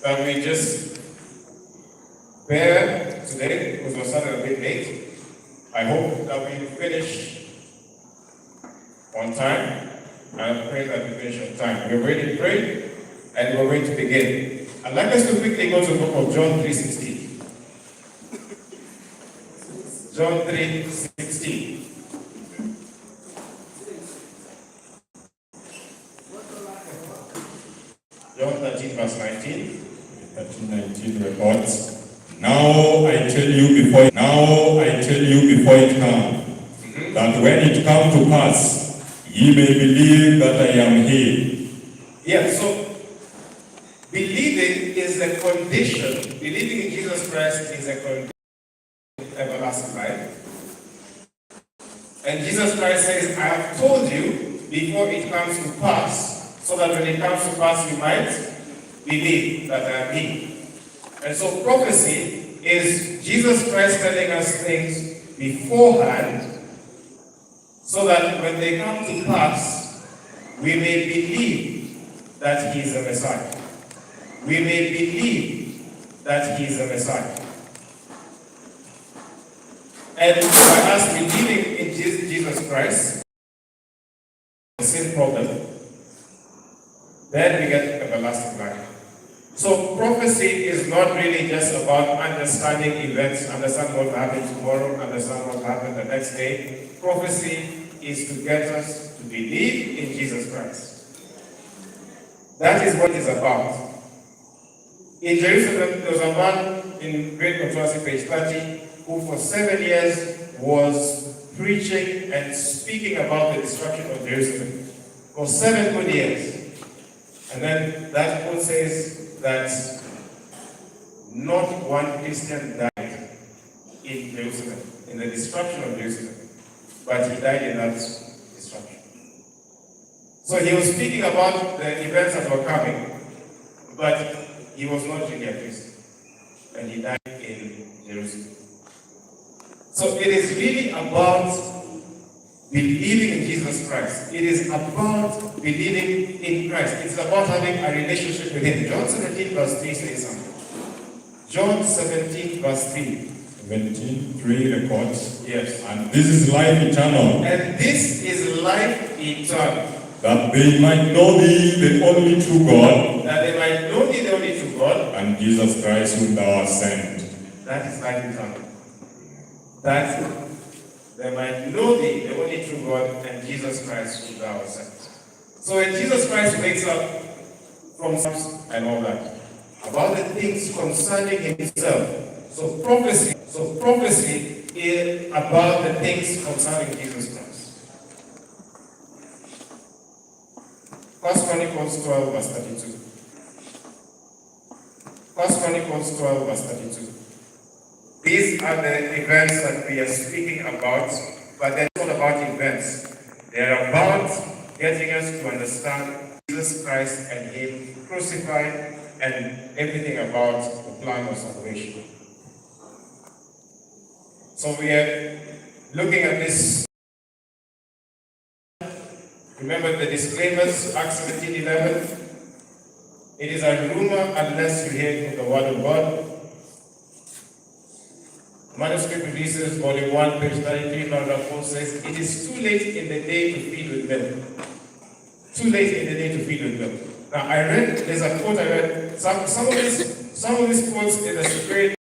that we just bear today, because we started a bit late. I hope that we finish on time, and I pray that we finish on time. We're ready to pray, and we're ready to begin. I'd like us to quickly go to the book of John 3:16. John 3:16. John 13, verse 19. 13:19 records, Now I tell you before it come, that when it come to pass, ye may believe that I am He. Yeah, so believing is a condition. Believing in Jesus Christ is a condition of everlasting life. And Jesus Christ says, I have told you before it comes to pass, so that when it comes to pass you might believe that I am He. And so prophecy is Jesus Christ telling us things beforehand, so that when they come to pass, we may believe that He is the Messiah. We may believe that He is the Messiah. And by us believing in Jesus Christ, the sin problem, then we get everlasting life. So prophecy is not really just about understanding events, understand what will happen tomorrow, understand what will happen the next day. Prophecy is to get us to believe in Jesus Christ. That is what it is about. In Jerusalem, there was a man in Great Controversy, page 30, who for 7 years was preaching and speaking about the destruction of Jerusalem. For 7 good years. And then that quote says that not one Christian died in Jerusalem, in the destruction of Jerusalem, but he died in that destruction. So he was speaking about the events that were coming, but he was not really a Christian, and he died in Jerusalem. So it is really about believing in Jesus Christ. It is about believing in Christ. It's about having a relationship with Him. John 17 verse 3 says something. John 17 verse 3. 17:3 records, Yes. And this is life eternal. And this is life eternal. That they might know Thee, the only true God. That they might know Thee, the only true God. And Jesus Christ, whom Thou hast sent. That is life eternal. That they might know Thee, the only true God, and Jesus Christ, whom Thou hast sent. So when Jesus Christ wakes up from sleep and all that, about the things concerning Himself. So prophecy is about the things concerning Jesus Christ. 1 Chronicles 12 verse 32. 1 Chronicles 12 verse 32. These are the events that we are speaking about, but they're not about events. They're about getting us to understand Jesus Christ and Him crucified and everything about the plan of salvation. So we are looking at this. Remember the disclaimers, Acts 17:11. It is a rumor unless you hear it from the Word of God. Manuscript Releases, Volume 1, page 33, paragraph 4 says, it is too late in the day to feed with them. Too late in the day to feed with them. Now there's a quote I read, some of these quotes in the Spirit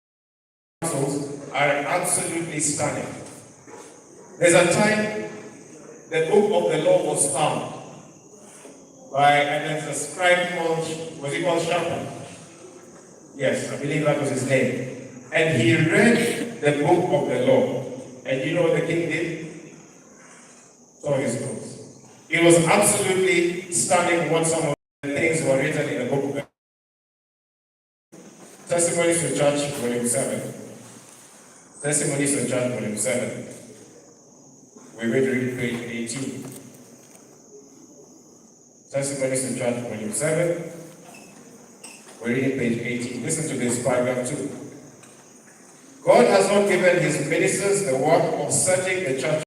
Councils are absolutely stunning. There's a time the book of the law was found and there's a scribe called Shaphan? Yes, I believe that was his name. And he read the book of the law. And you know what the king did? Tore his clothes. It was absolutely stunning what some of the things were written in the book of the law. Testimonies to Church, Volume 7. Testimonies to Church, Volume 7. We read page 18. Testimonies to Church, Volume 7. We're reading page 18. Listen to this, paragraph 2. God has not given His ministers the work of searching the church.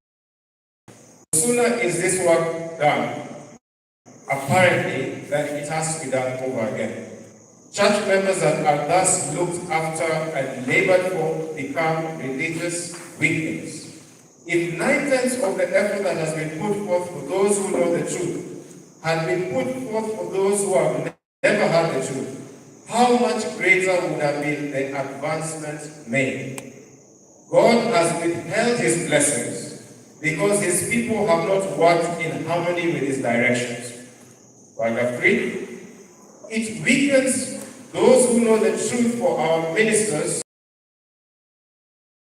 No sooner is this work done, apparently, that it has to be done over again. Church members that are thus looked after and labored for become religious weaklings. If 9/10 of the effort that has been put forth for those who know the truth had been put forth for those who have never heard the truth, how much greater would have been the advancement made? God has withheld his blessings because his people have not worked in harmony with his directions. Paragraph 3. It weakens those who know the truth for our ministers,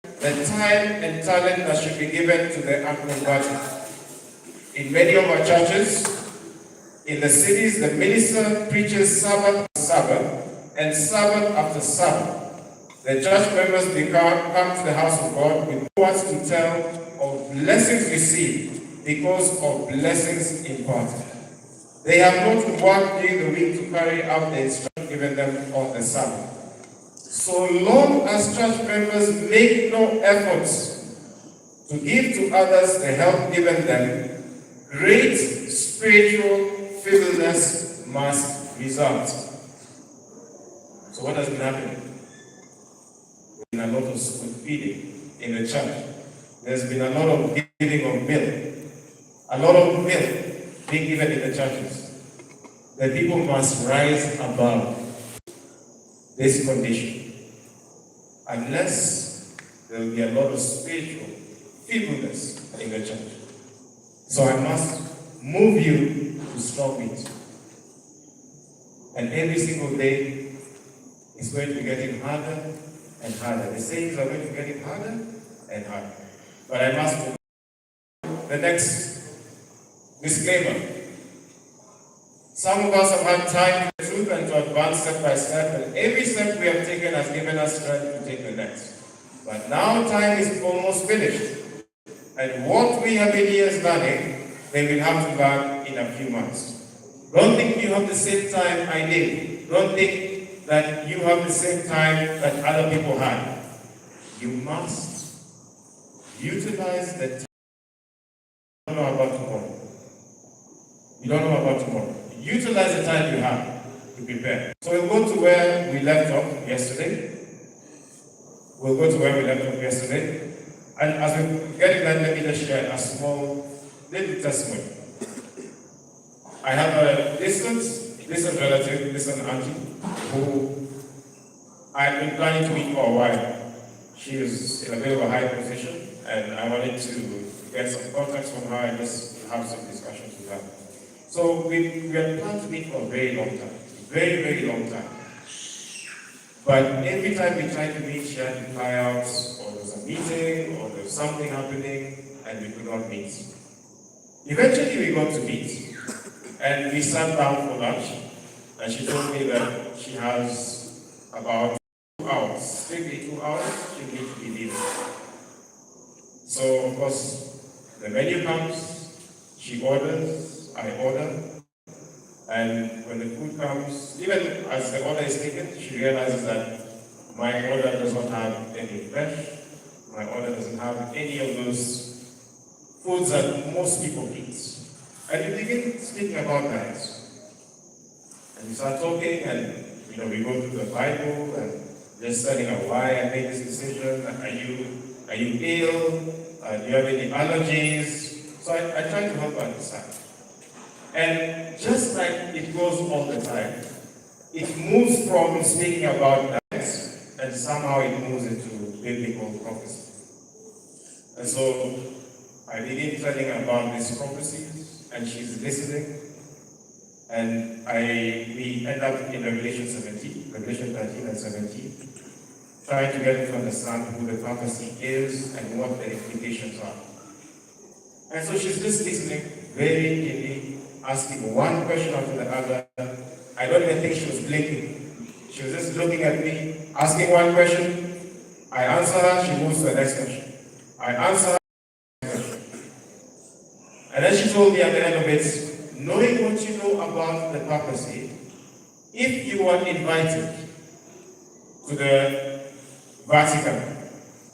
the time and talent that should be given to the unconverted. In many of our churches, in the cities, the minister preaches Sabbath after Sabbath and Sabbath after Sabbath. The church members come to the house of God with words to tell of blessings received because of blessings imparted. They have not worked during the week to carry out the instruction given them on the Sabbath. So long as church members make no efforts to give to others the help given them, great spiritual feebleness must result. So what has been happening? There's been a lot of spoon feeding in the church. There's been a lot of giving of milk. A lot of milk being given in the churches. The people must rise above this condition. Unless there will be a lot of spiritual feebleness in the church. So I must move you to strong meat. And every single day is going to be getting harder and harder. The sayings are going to be getting harder and harder. But I must move. The next disclaimer. Some of us have had time to truth and to advance step by step, and every step we have taken has given us strength to take the next. But now time is almost finished. And what we have been years learning, they will have to learn in a few months. Don't think you have the same time I did. Don't think that you have the same time that other people had. You must utilize the time. You don't know about tomorrow. You don't know about tomorrow. Utilize the time you have to prepare. So we'll go to where we left off yesterday. And as we're getting that, let me just share a small little testimony. I have a distant relative, distant auntie, who I've been planning to meet for a while. She is in a bit of a high position, and I wanted to get some contacts from her and just have some discussions with her. So we had planned to meet for a very long time. Very, very long time. But every time we tried to meet, she had to fly out, or there was a meeting, or there was something happening, and we could not meet. Eventually we got to meet, and we sat down for lunch, and she told me that she has about 2 hours, strictly 2 hours, she needs to be leaving. So of course, the menu comes, she orders, I order, and when the food comes, even as the order is taken, she realizes that my order does not have any flesh, my order doesn't have any of those foods that most people eat. And we begin speaking about that. And we start talking, and we go through the Bible and just telling her why I made this decision. Are you ill? Do you have any allergies? So I try to help her understand. And just like it goes all the time, it moves from speaking about that, and somehow it moves into biblical prophecy. And so I begin telling her about these prophecies, and she's listening. And we end up in Revelation 13 and 17, trying to get to understand who the prophecy is and what the implications are. And so she's just listening very keenly, asking one question after the other. I don't even think she was blinking. She was just looking at me, asking one question. I answer her, she moves to the next question. I answer her, next question. And then she told me at the end of it, knowing what you know about the prophecy, if you were invited to the Vatican,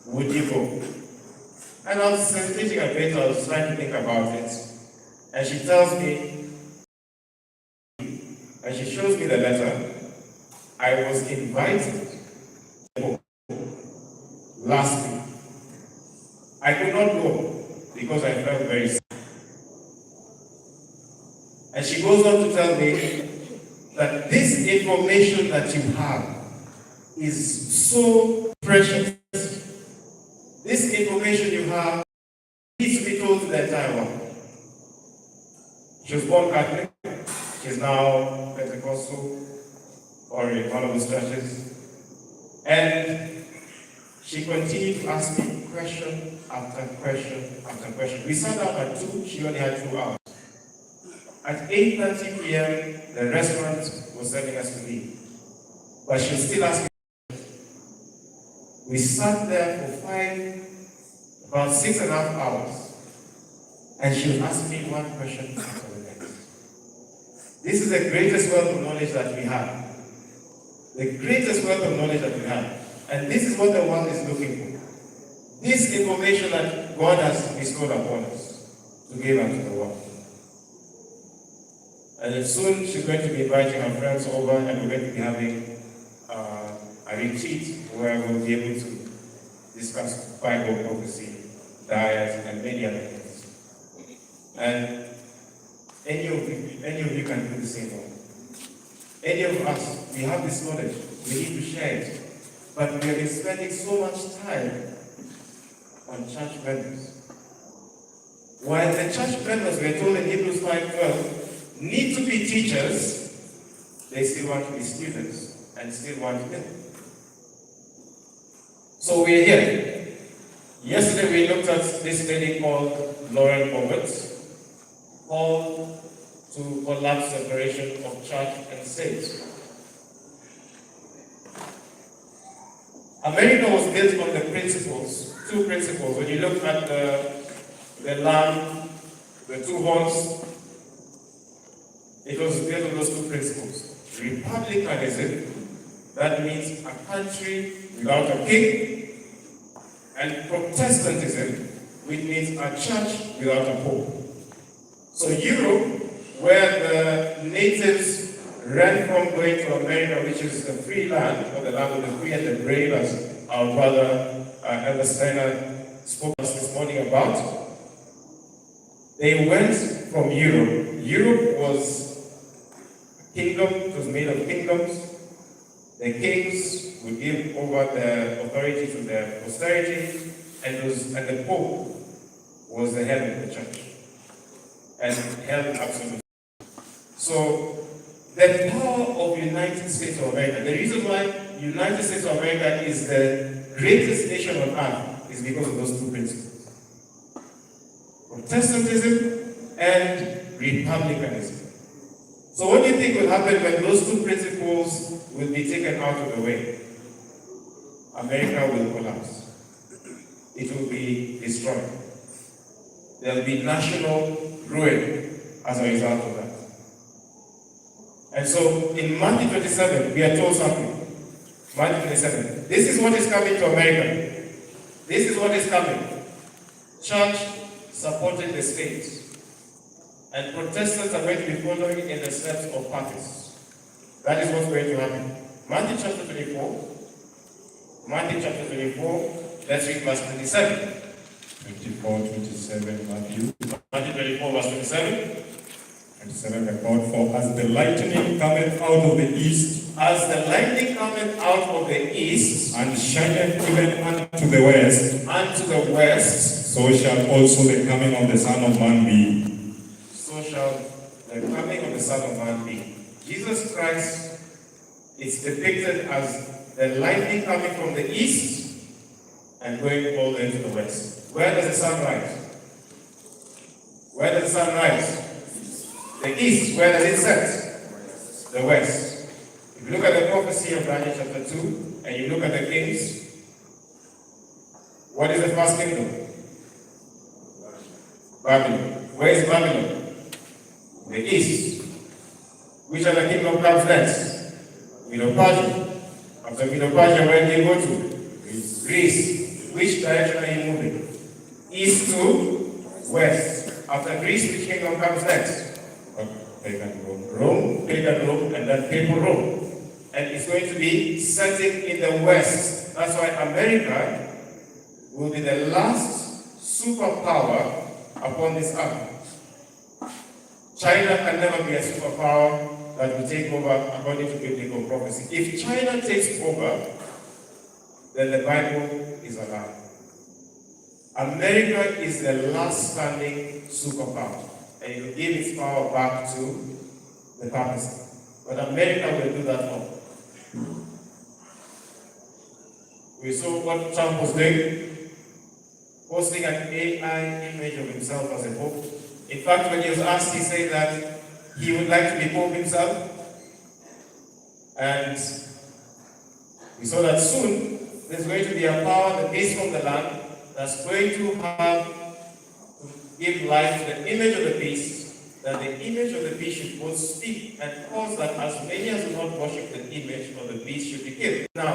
would you go? And I was hesitating a bit, I was trying to think about it. And she tells me, and she shows me the letter, I was invited last week. I could not go because I felt very sick. And she goes on to tell me that this information that you have is so precious. This information you have needs to be told to the entire world. She was born Catholic. She's now Pentecostal or in one of those churches. And she continued to ask me question after question after question. We sat down at 2, she only had 2 hours. At 8:30 p.m., the restaurant was telling us to leave. But she was still asking. We sat there for about 6.5 hours. And she was asking me one question after the next. This is the greatest wealth of knowledge that we have. The greatest wealth of knowledge that we have. And this is what the world is looking for. This information that God has bestowed upon us to give unto the world. And soon she's going to be inviting her friends over, and we're going to be having a retreat where we'll be able to discuss Bible prophecy, diet, and many other things. And any of you can do the same thing. Any of us, we have this knowledge, we need to share it. But we have been spending so much time on church members. While the church members, we are told in Hebrews 5:12, need to be teachers, they still want to be students and still want to learn. So we are here. Yesterday we looked at this lady called Lauren Roberts, called to collapse separation of church and state. America was built on the principles, 2 principles. When you look at the lamb, the 2 horns, it was built on those 2 principles. Republicanism, that means a country without a king, and Protestantism, which means a church without a pope. So Europe, where the natives ran from going to America, which is the free land, or the land of the free and the brave, as our brother Elder Steiner spoke to us this morning about, they went from Europe. Europe was a kingdom, it was made of kingdoms. The kings would give over the authority to their posterity, and the Pope was the head of the church and held absolute. So the power of United States of America, the reason why United States of America is the greatest nation on earth is because of those 2 principles. Protestantism and republicanism. So what do you think will happen when those 2 principles will be taken out of the way? America will collapse. It will be destroyed. There will be national ruin as a result of that. And so in Matthew 27, we are told something. Matthew 27. This is what is coming to America. This is what is coming. Church supporting the state. And Protestants are going to be following in the steps of parties. That is what's going to happen. Matthew chapter 24. Matthew chapter 24. Let's read verse 27. 24, 27, Matthew. Matthew 24, verse 27. 27, record, for as the lightning cometh out of the east, as the lightning cometh out of the east, and shineth even unto the west, so shall also the coming of the Son of Man be. So shall the coming of the Son of Man be. Jesus Christ is depicted as the lightning coming from the east and going all the way to the west. Where does the sun rise? Where does the sun rise? The east. Where does it set? The west. If you look at the prophecy of Daniel chapter 2, and you look at the kings, what is the first kingdom? Babylon. Where is Babylon? The east. Which other kingdom comes next? Medo-Persia. After Medo-Persia, where do you go to? Greece. Which direction are you moving? East to west. After Greece, which kingdom comes next? Pagan Rome. Rome, pagan Rome, and then papal Rome. and it's going to be setting in the West. That's why America will be the last superpower upon this earth. China can never be a superpower that will take over according to biblical prophecy. If China takes over, then the Bible is a lie. America is the last standing superpower, and it will give its power back to the Pakistan. But America will do that all. We saw what Trump was doing, posting an AI image of himself as a pope. In fact, when he was asked, he said that he would like to be pope himself. And we saw that soon there's going to be a power that is from the land that's going to give life to the image of the beast, that the image of the beast should both speak and cause that as many as do not worship the image of the beast should be killed. Now,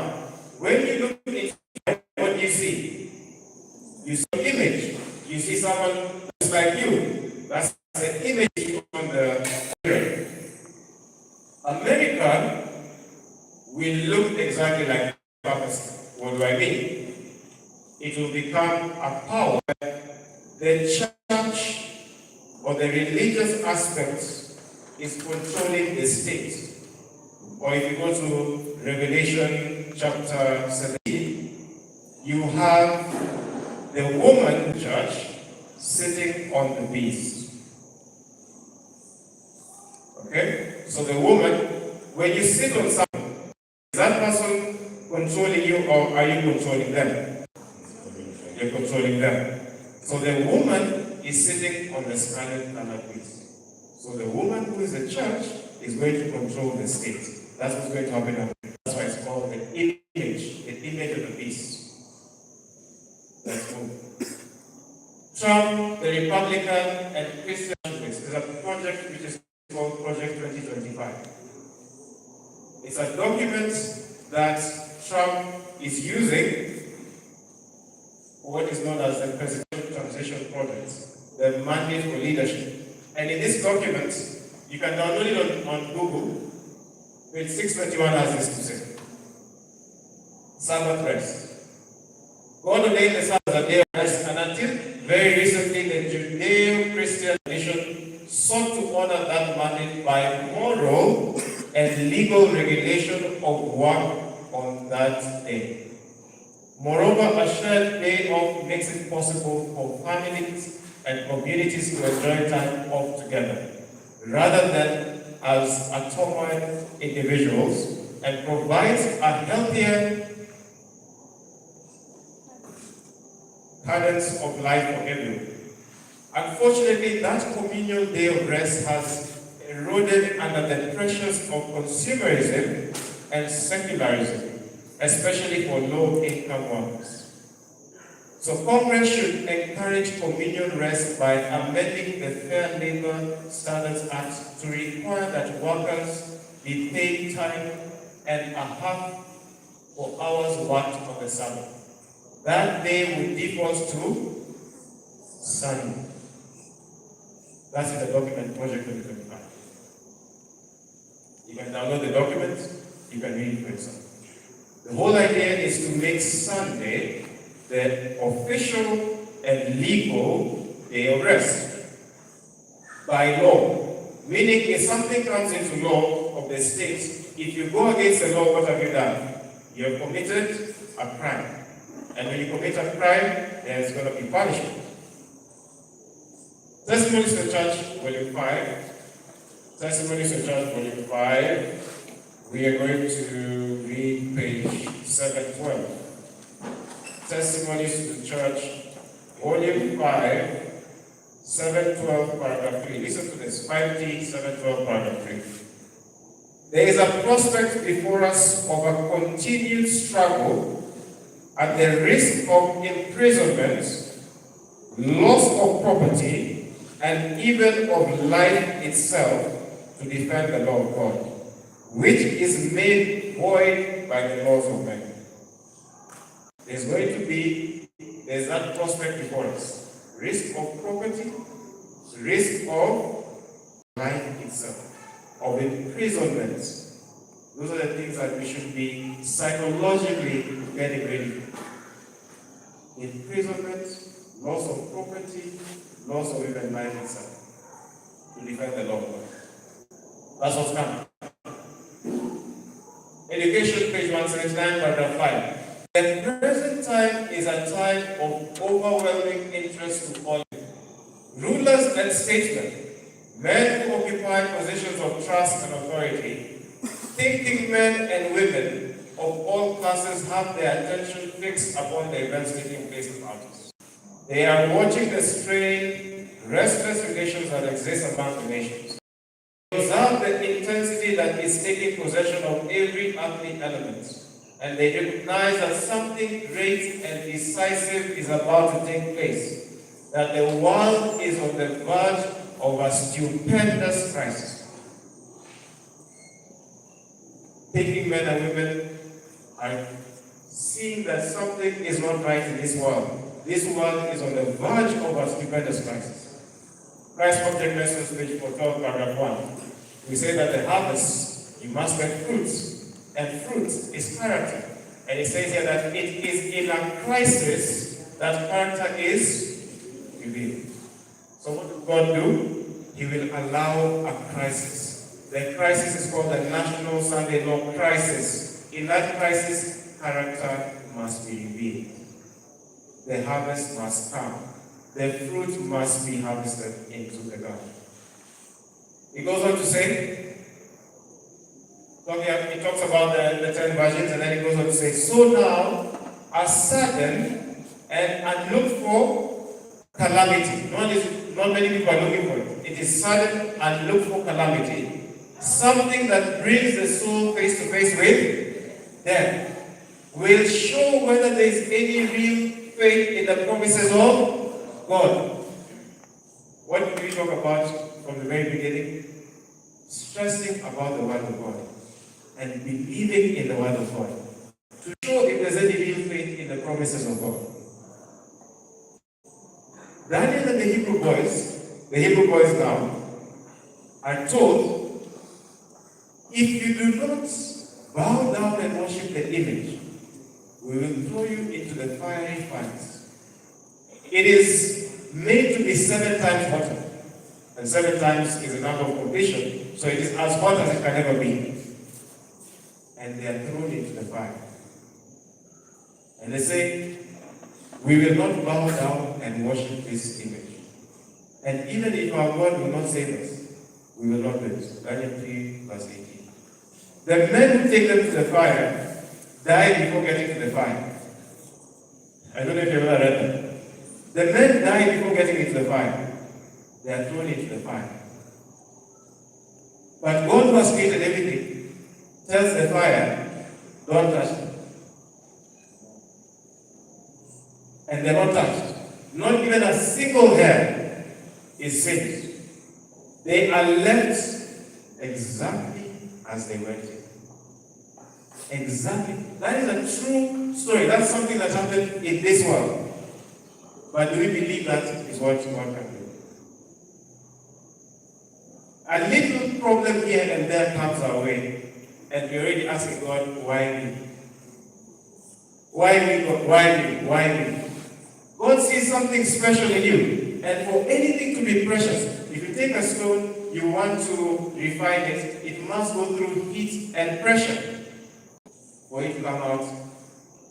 when you look into it, what do you see? You see an image. You see someone just like you. That's the image on the mirror. America will look exactly like Pakistan. What do I mean? It will become a power. The church or the religious aspect is controlling the state. Or if you go to Revelation chapter 17, you have the woman church sitting on the beast. Okay? So the woman, when you sit on someone, is that person controlling you or are you controlling them? You're controlling them. So the woman is sitting on the scarlet colored beast. So the woman who is the church is going to control the state. That's what's going to happen. That's why it's called the image of the beast. Let's move. Trump, the Republican, and Christian is a project which is called Project 2025. It's a document that Trump is using for what is known as the Presidential Transition Project, the mandate for leadership. And in this document, you can download it on Google. Page 621 has this to say. Sabbath rest. God ordained the Sabbath as a day of rest, and until very recently, the Judeo-Christian tradition sought to honor that mandate by moral and legal regulation of work on that day. Moreover, a shared day off makes it possible for families and communities to enjoy time off together, rather than as atomic individuals, and provides a healthier cadence of life for everyone. Unfortunately, that communal day of rest has eroded under the pressures of consumerism and secularism, especially for low-income workers. So Congress should encourage communal rest by amending the Fair Labor Standards Act to require that workers be paid time and a half for hours worked on the Sabbath. That day will default to Sunday. That's in the document, Project 2025. You can download the document, you can read it for yourself. The whole idea is to make Sunday the official and legal day of rest by law. Meaning, if something comes into law of the state, if you go against the law, what have you done? You have committed a crime. And when you commit a crime, there's going to be punishment. Testimonies to the Church, Volume 5. Testimonies to the Church, Volume 5. We are going to read page 712. Testimonies to the Church, Volume 5, 712, paragraph 3. Listen to this, 5T, 712, paragraph 3. There is a prospect before us of a continued struggle at the risk of imprisonment, loss of property, and even of life itself to defend the law of God, which is made void by the laws of men. There's that prospect before us. Risk of property, risk of life itself, of imprisonment, Those are the things that we should be psychologically getting ready for. Imprisonment, loss of property, loss of even life itself, to defend the law of God. That's what's coming. Education, page 179, paragraph 5. The present time is a time of overwhelming interest to all. Rulers and statesmen, men who occupy positions of trust and authority, thinking men and women of all classes have their attention fixed upon the events taking place about us. They are watching the strained, restless relations that exist among the nations. Observe the intensity that is taking possession of every earthly element, and they recognize that something great and decisive is about to take place, that the world is on the verge of a stupendous crisis. Thinking men and women are seeing that something is not right in this world. This world is on the verge of a stupendous crisis. Christ Object Lessons, page 412, paragraph 1. We say that the harvest, you must get fruits, and fruit is character. And it says here that it is in a crisis that character is revealed. So what will God do? He will allow a crisis. The crisis is called the National Sunday Law Crisis. In that crisis, character must be revealed. The harvest must come. The fruit must be harvested into the garden. He goes on to say, he talks about the 10 virgins, and then he goes on to say, so now, a sudden and unlooked for calamity. Not many people are looking for it. It is sudden, unlooked for calamity. Something that brings the soul face to face with death. Will show whether there is any real faith in the promises of God. What did we talk about from the very beginning? Stressing about the Word of God and believing in the Word of God to show if there's any real faith in the promises of God. Daniel and the Hebrew boys now, are told, if you do not bow down and worship the image, we will throw you into the fiery furnace. It is made to be 7 times hotter. And 7 times is a number of completion, so it is as hot as it can ever be. And they are thrown into the fire. And they say, we will not bow down and worship this image. And even if our God will not save us, we will not do it. Daniel 3, verse 18. The men who take them to the fire die before getting to the fire. I don't know if you've ever read that. The men die before getting into the fire. They are thrown into the fire. But God, who has created everything, tells the fire, don't touch them. And they're not touched. Not even a single hair is saved. They are left exactly as they went in. Exactly. That is a true story. That's something that happened in this world. But do we believe that is what God can do? A little problem here and there comes our way, and we're already asking God, why me? Why me, God? Why me? Why me? God sees something special in you, and for anything to be precious, if you take a stone, you want to refine it, it must go through heat and pressure for it to come out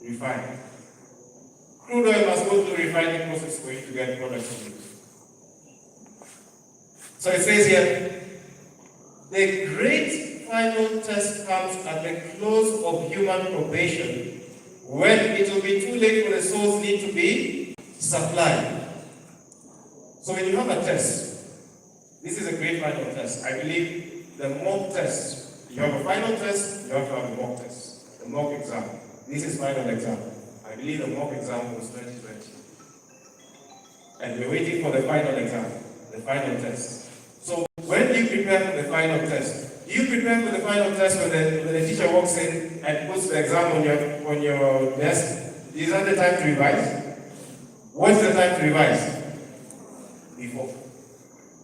refined. Crude oil must go through refining process for you to get products from it. So it says here, the great final test comes at the close of human probation, when it will be too late for the soul's need to be supplied. So when you have a test, this is a great final test. I believe the mock test, you have a final test, you have to have a mock test, the mock exam. This is final exam. I believe the mock exam was 2020. And we're waiting for the final exam, the final test. So when do you prepare for the final test? Do you prepare for the final test when the teacher walks in and puts the exam on your desk? Is that the time to revise? What's the time to revise? Before.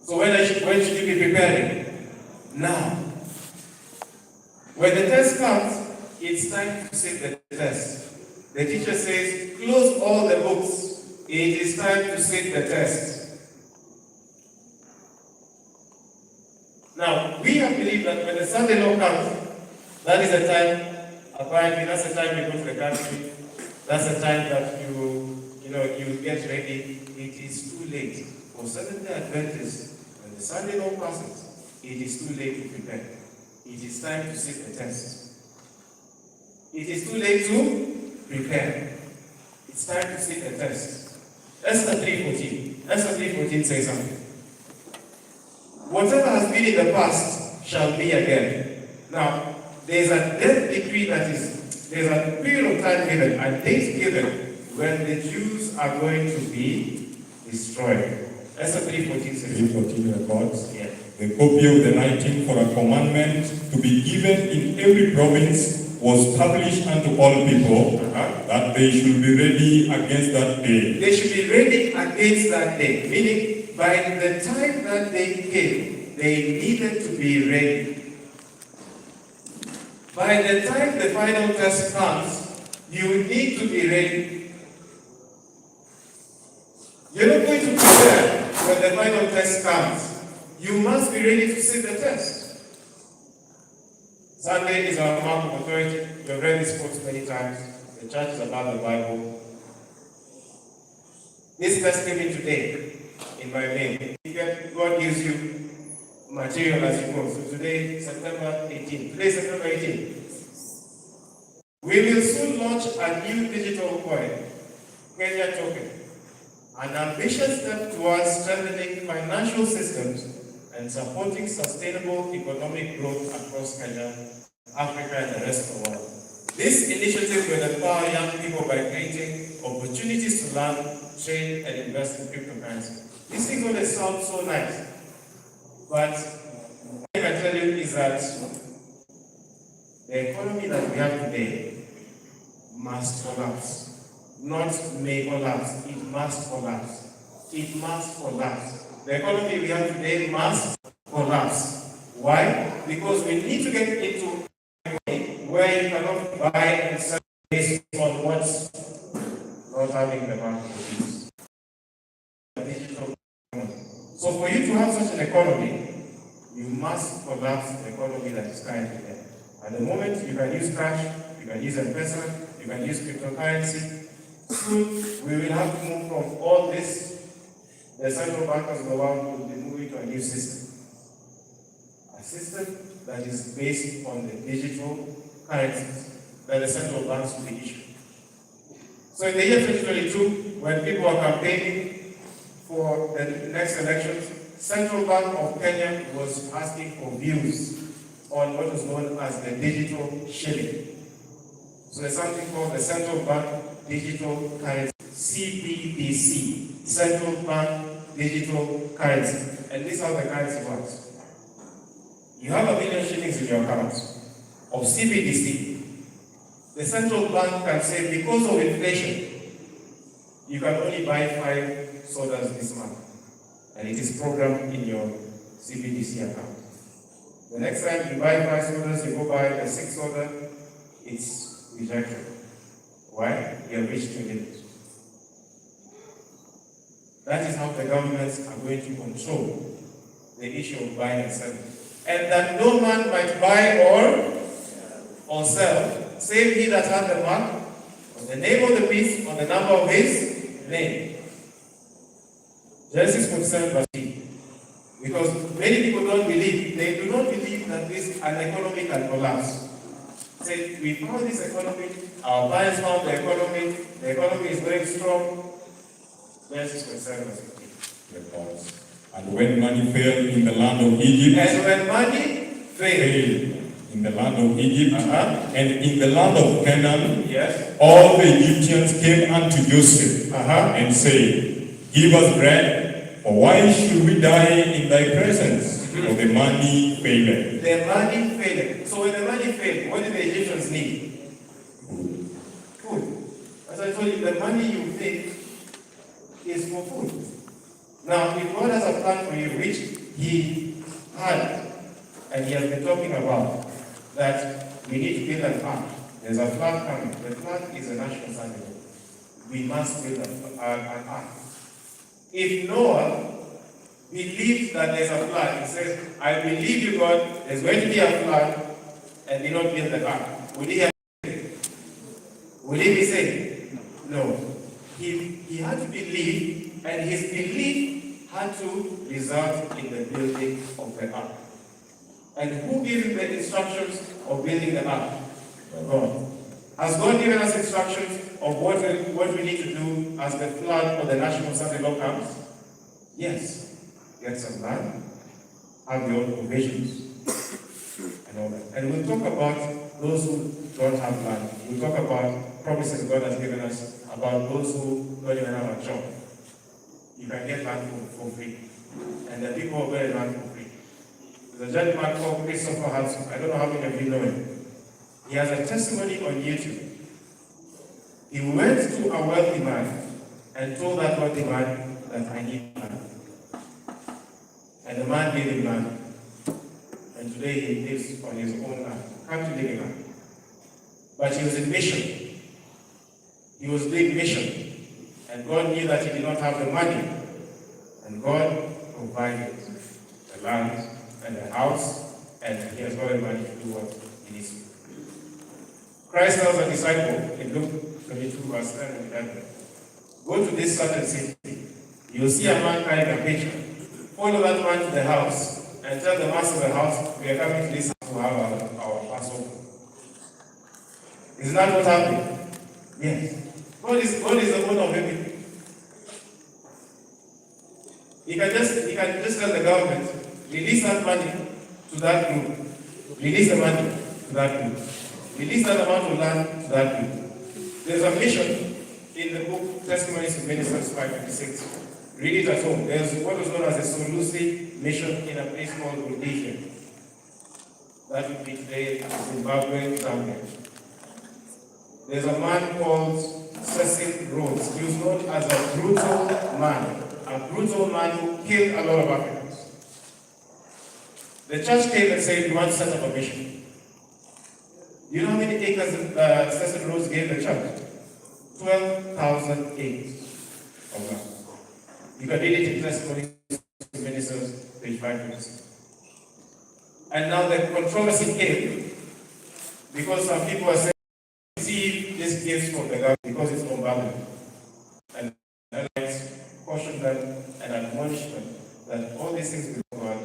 So when should you be preparing? Now. When the test comes, it's time to sit the test. The teacher says, close all the books. It is time to sit the test. Now, we have believed that when the Sunday law comes, that is the time, apparently that's the time you go to the country, that's the time that you get ready. It is too late. For Seventh-day Adventists, when the Sunday law passes, it is too late to prepare. It is time to sit the test. It is too late to prepare. It's time to sit the test. Esther 3:14. Esther 3:14 says something. Whatever has been in the past shall be again. Now, there's a death decree there's a period of time given, a date given, when the Jews are going to be destroyed. Esther 3:14 says. 3:14 records. Yeah. The copy of the writing for a commandment to be given in every province was published unto all people, that they should be ready against that day. They should be ready against that day. Meaning, by the time that they came, they needed to be ready. By the time the final test comes, you need to be ready. You're not going to prepare when the final test comes. You must be ready to sit the test. Sunday is our mark of authority. You've read this quote many times. The church is about the Bible. This test came in today in my name. God gives you material as you go. So today, September 18th. Today, September 18th. We will soon launch a new digital coin, Kenya token, an ambitious step towards strengthening financial systems and supporting sustainable economic growth across Kenya, Africa, and the rest of the world. This initiative will empower young people by creating opportunities to learn, trade, and invest in cryptocurrency. These things always sound so nice, but what I can tell you is that the economy that we have today must collapse. Not may collapse, it must collapse. It must collapse. The economy we have today must collapse. Why? Because we need to get into a way where you cannot buy and sell based on what's not having the market is. So for you to have such an economy, you must collapse the economy that is currently there. At the moment, you can use cash, you can use M-Pesa, you can use cryptocurrency. Soon, we will have to move from all this. The central bankers of the world will be moving to a new system. A system that is based on the digital currencies that the central banks will be issuing. So in the year 2022, when people are campaigning for the next elections, Central Bank of Kenya was asking for views on what is known as the digital shilling. So there's something called the Central Bank Digital Currency, CBDC, Central Bank Digital Currency. And this is how the currency works. You have $1 million shillings in your account of CBDC. The central bank can say, because of inflation, you can only buy 5 sodas this month. And it is programmed in your CBDC account. The next time you buy 5 sodas, you go buy a 6 soda, it's rejected. Why? You have reached your limit. That is how the governments are going to control the issue of buying and selling. And that no man might buy or sell, save he that hath the mark, on the name of the beast, on the number of his name. Genesis 47 verse 3. Because many people don't believe, they do not believe that an economy can collapse. Say, we found this economy, our buyers found the economy is very strong. Genesis 47 verse 15. And when money failed in the land of Egypt, and when money failed in the land of Egypt, and in the land of Canaan, yes, all the Egyptians came unto Joseph and said, give us bread, for why should we die in thy presence? For the money failed. The money failed. So when the money failed, what did the Egyptians need? Food. As I told you, the money you take is for food. Now, if God has a plan for you, which He had, and He has been talking about, that we need to build an ark. There's a flood coming. The flood is a national standard. We must build an ark. If Noah believes that there's a flood, he says, I believe you, God, there's going to be a flood, and did not build the ark. Would he have Will he be saved? No. He had to believe, and his belief had to result in the building of the ark. And who gave him the instructions of building the ark? God. Has God given us instructions of what we need to do as the flood or the national Sunday law comes? Yes. Get some land, have your own provisions, and all that. And we'll talk about those who don't have land. We'll talk about promises God has given us about those who don't even have a job. You can get land for free. And the people who get land for free. There's a gentleman called Christopher Hanson. I don't know how many of you know him. He has a testimony on YouTube. He went to a wealthy man and told that wealthy man that I need land. And the man gave him land. And today he lives on his own land. Can't live in land. But he was in mission. He was doing mission. And God knew that he did not have the money. And God provided the land and the house, and he has got the money to do what he needs to do. Christ tells a disciple in Luke 22, verse 10 and 11, go to this certain city. You'll see a man carrying a pitcher. Follow that man to the house and tell the master of the house, we are coming to this house to have our Passover. Isn't that what happened? Yes. God is the owner of everything. He can just tell the government, release that money to that group. Release the money to that group. Release that amount of land to that group. There's a mission in the book Testimonies of Ministers 556. Read it at home. There's what was known as a Solusi mission in a place called Rhodesia. That would be today Zimbabwe, Zambia. There's a man called Cecil Rhodes. He was known as a brutal man who killed a lot of Africans. The church came and said, we want to set up a mission. You know how many acres Cecil Rhodes gave the church? 12,000 acres of land. You can read it in Testimonies to Ministers, page 526. And now the controversy came because some people are saying, receive this gift from the government because it's from Babylon. And I caution them and admonish them that all these things will God,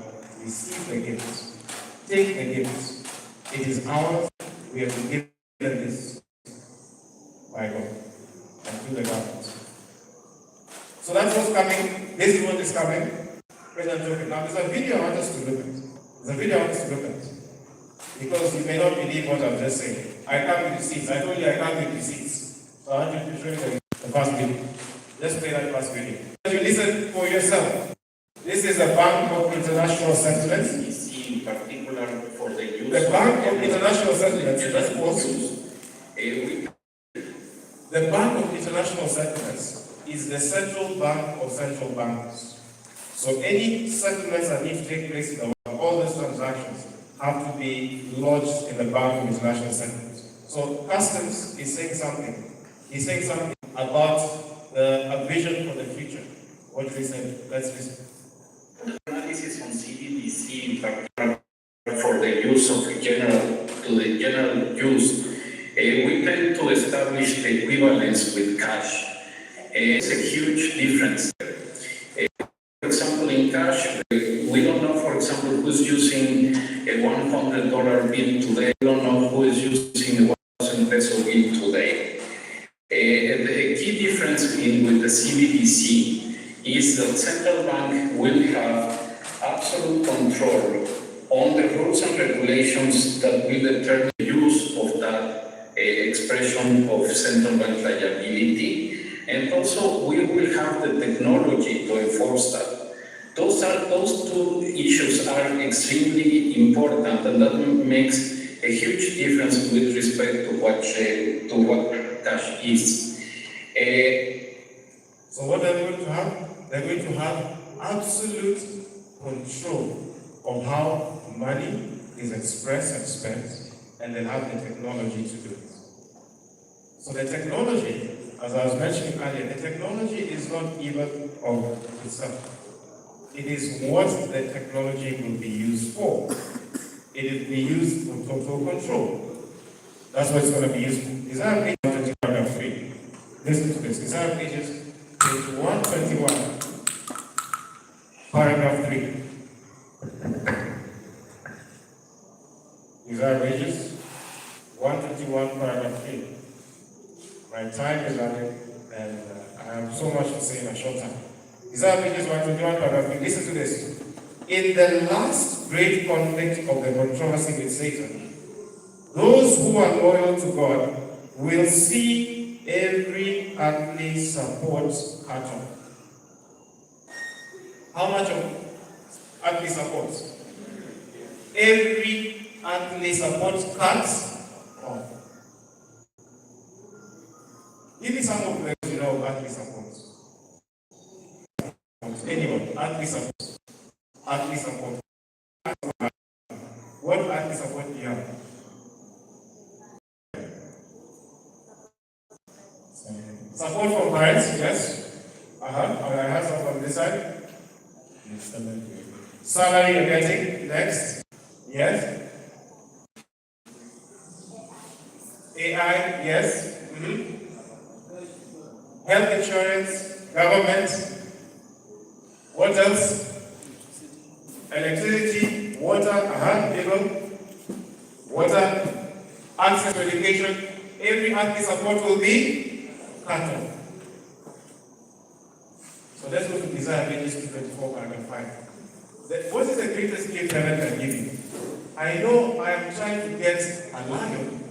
receive the gifts, take the gifts. It is ours, we have been given this by God and through the government. So that's what's coming. This is what is coming. Now there's a video I want us to look at. Because you may not believe what I'm just saying. I come with receipts. I told you I come with receipts. So I want you to show you the first video. Let's play that first video. You listen for yourself. This is the Bank of International Settlements. In particular for the use the Bank of International Settlements. The Bank of International Settlements is the central bank of central banks. So any settlements that need to take place in the world, all those transactions have to be lodged in the Bank of International Settlements. So Customs is saying something. He's saying something about a vision for the future. What is he saying? Let's listen. Analysis on CBDC in particular for the use of the general use. We plan to establish the equivalence with cash. It's a huge difference. For example, in cash, we don't know, for example, who's using a $100 bill today. We don't know who is using a 1,000 peso bill today. The key difference with the CBDC is that central bank will have absolute control on the rules and regulations that will determine the use of that expression of central bank liability. And also, we will have the technology to enforce that. Those two issues are extremely important, and that makes a huge difference with respect to what cash is. So what are they going to have? They're going to have absolute control of how money is expressed and spent. and they'll have the technology to do it. So the technology, as I was mentioning earlier, the technology is not evil of itself. It is what the technology will be used for. It will be used for total control. That's what it's going to be used for. Isaiah page 3. Listen to this. Isaiah pages page 121, paragraph 3. Isaiah pages 121, paragraph 3. My time is running, and I have so much to say in a short time. Isaiah pages 121, paragraph 3. Listen to this. In the last great conflict of the controversy with Satan, those who are loyal to God will see every earthly support cut off. How much of earthly support? Every earthly support cut off. Give me some of those you know earthly support. Anyone, earthly support. Earthly support. What earthly support do you have? Support from parents, yes. I have some from this side. Salary you're getting, next. Yes. AI, yes. Health insurance, government. What else? Electricity, water, people. Water, access to education. Every earthly support will be cut off. So let's go to Isaiah pages 24, paragraph 5. What is the greatest gift heaven can give you? I know I am trying to get a lion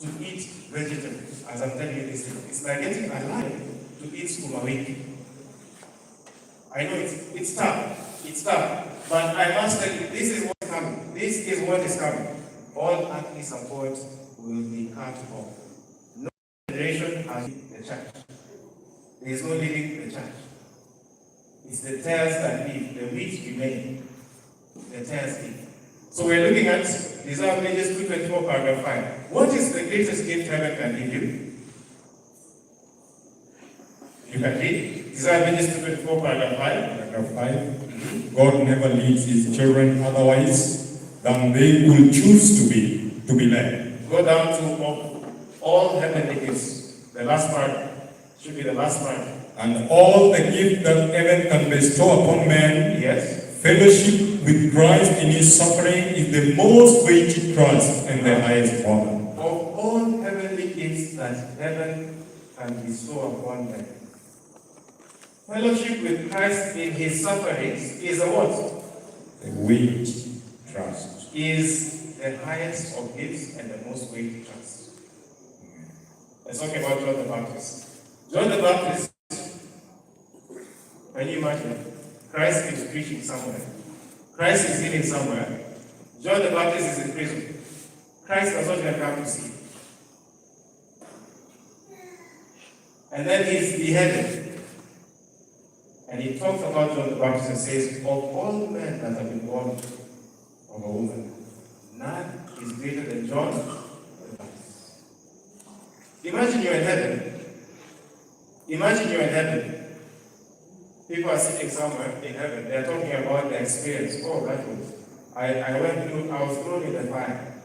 to eat vegetables, as I'm telling you this thing. It's like getting a lion to eat skumawiki. I know it's tough, but I must tell you, this is what's coming. This is what is coming. All earthly support will be cut off. No generation has the church. There is no living the church. It's the tares that live, the wheat remain, the tares live. So we're looking at Isaiah pages 224, paragraph 5. What is the greatest gift heaven can give you? You can read Isaiah pages 224, paragraph 5. Paragraph 5. God never leads his children otherwise than they will choose to be led. Go down to all heavenly gifts. The last part should be the last part. And all the gift that heaven can bestow upon men, yes, fellowship with Christ in his suffering is the most weighty trust and the highest honor. Of all heavenly gifts that heaven can bestow upon men, fellowship with Christ in his sufferings is a what? The weighty trust. Is the highest of gifts and the most weighty trust. Let's talk about John the Baptist. John the Baptist, can you imagine? Christ is preaching somewhere. Christ is healing somewhere. John the Baptist is in prison. Christ does not even come to see. And then he's beheaded. And he talks about John the Baptist and says, of all men that have been born of a woman, none is greater than John the Baptist. Imagine you're in heaven. Imagine you're in heaven. People are sitting somewhere in heaven. They're talking about their experience. Oh, that was. I was thrown in the fire.